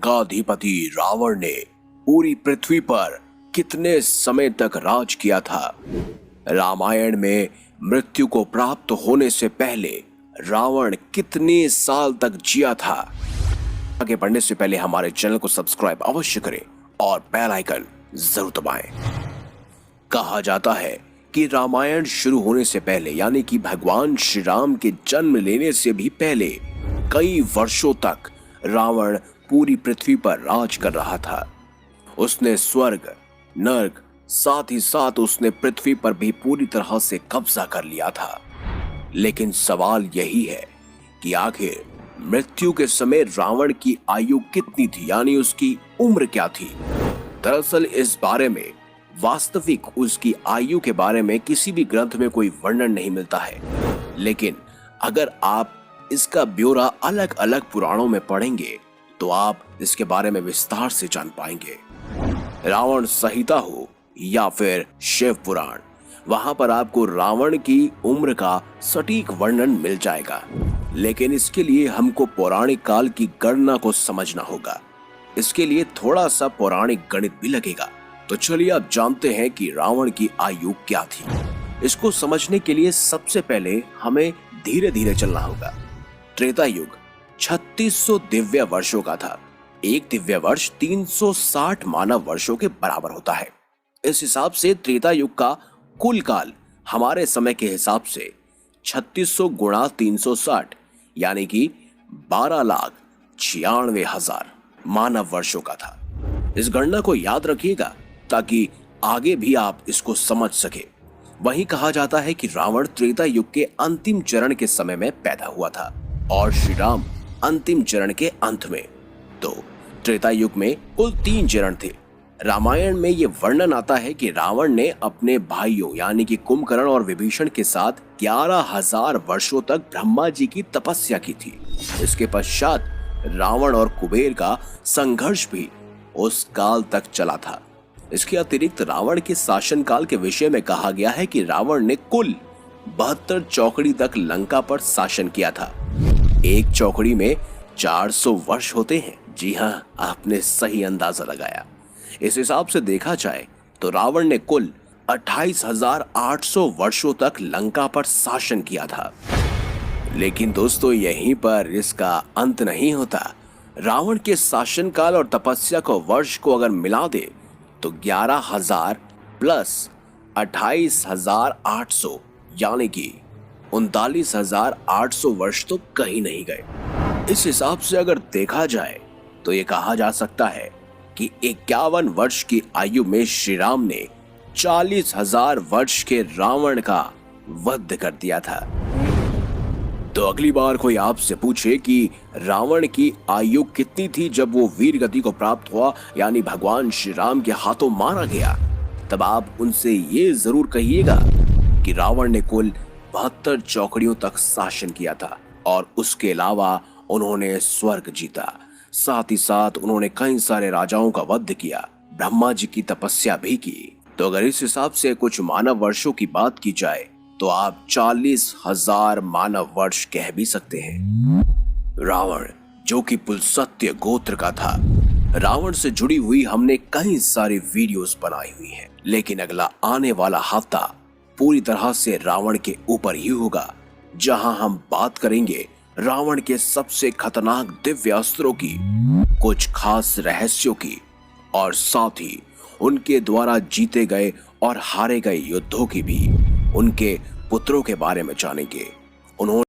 का अधिपति रावण ने पूरी पृथ्वी पर कितने समय तक राज किया था। रामायण में मृत्यु को प्राप्त होने से पहले रावण कितने साल तक जिया था। आगे बढ़ने से पहले हमारे चैनल को सब्सक्राइब अवश्य करें और बेल आइकन जरूर दबाएं। कहा जाता है कि रामायण शुरू होने से पहले यानी कि भगवान श्री राम के जन्म लेने से भी पहले कई वर्षों तक रावण पूरी पृथ्वी पर राज कर रहा था। उसने स्वर्ग, नर्क, साथ ही साथ उसने पृथ्वी पर भी पूरी तरह से कब्जा कर लिया था। लेकिन सवाल यही है कि आखिर मृत्यु के समय रावण की आयु कितनी थी, यानी उसकी उम्र क्या थी। दरअसल इस बारे में वास्तविक उसकी आयु के बारे में किसी भी ग्रंथ में कोई वर्णन नहीं मिलता है। लेकिन अगर आप इसका ब्यौरा अलग अलग पुराणों में पढ़ेंगे तो आप इसके बारे में विस्तार से जान पाएंगे। रावण संहिता हो या फिर शिव पुराण, वहां पर आपको रावण की उम्र का सटीक वर्णन मिल जाएगा। लेकिन इसके लिए हमको पौराणिक काल की गणना को समझना होगा। इसके लिए थोड़ा सा पौराणिक गणित भी लगेगा। तो चलिए आप जानते हैं कि रावण की आयु क्या थी। इसको समझने के लिए सबसे पहले हमें धीरे धीरे चलना होगा। त्रेता युग 3600 दिव्य वर्षों का था। एक दिव्य वर्ष 360 मानव वर्षों के बराबर होता है। इस हिसाब से त्रेता युग का कुल काल हमारे समय के हिसाब से 3600 गुणा 360 यानी कि 12,96,000 मानव वर्षों का था। इस गणना को याद रखिएगा ताकि आगे भी आप इसको समझ सके। वहीं कहा जाता है कि रावण त्रेता युग के अंतिम चरण के समय में पैदा हुआ था और श्री राम अंतिम चरण के अंत में। तो त्रेता युग में कुल 3 चरण थे। रामायण में ये वर्णन आता है कि रावण ने अपने भाइयों यानी कि कुंभकर्ण और विभीषण के साथ 11,000 वर्षों तक ब्रह्मा जी की तपस्या की थी। इसके पश्चात रावण और कुबेर का संघर्ष भी उस काल तक चला था। इसके अतिरिक्त रावण के शासनकाल के विषय में कहा गया है कि रावण ने कुल 72 चौकड़ी तक लंका पर शासन किया था। एक चौकड़ी में 400 वर्ष होते हैं। जी हाँ, आपने सही अंदाजा लगाया। इस हिसाब से देखा जाए तो रावण ने कुल 28,800 वर्षों तक लंका पर शासन किया था। लेकिन दोस्तों यहीं पर इसका अंत नहीं होता। रावण के शासनकाल और तपस्या को वर्ष को अगर मिला दे तो 11,000 प्लस 28,800 यानी कि 39,800 वर्ष तो कहीं नहीं गए। इस हिसाब से अगर देखा जाए तो ये कहा जा सकता है कि 51 वर्ष की आयु में श्री राम ने 40,000 वर्ष के रावण का वध कर दिया था। तो अगली बार कोई आपसे पूछे कि रावण की आयु कितनी थी जब वो वीर गति को प्राप्त हुआ यानी भगवान श्री राम के हाथों मारा गया, तब आप उनसे ये जरूर कहिएगा कि रावण ने कुल 72 चौकड़ियों तक शासन किया था और उसके अलावा उन्होंने स्वर्ग जीता। साथ ही साथ उन्होंने कई सारे राजाओं का वध किया, ब्रह्मा जी की तपस्या भी की। तो अगर इस हिसाब से कुछ मानव वर्षों की बात की जाए तो आप 40,000 मानव वर्ष कह भी सकते हैं। रावण जो कि पुलस्त्य गोत्र का था, रावण से जुड़ी हुई हमने कई सारी वीडियोस बनाई हुई हैं। लेकिन अगला आने वाला हफ्ता पूरी तरह से रावण के ऊपर ही होगा, जहां हम बात करेंगे रावण के सबसे खतरनाक दिव्य अस्त्रों की, कुछ खास रहस्यों की और साथ ही उनके द्वारा जीते गए और हारे गए युद्धों की भी। उनके पुत्रों के बारे में जानेंगे। उन्होंने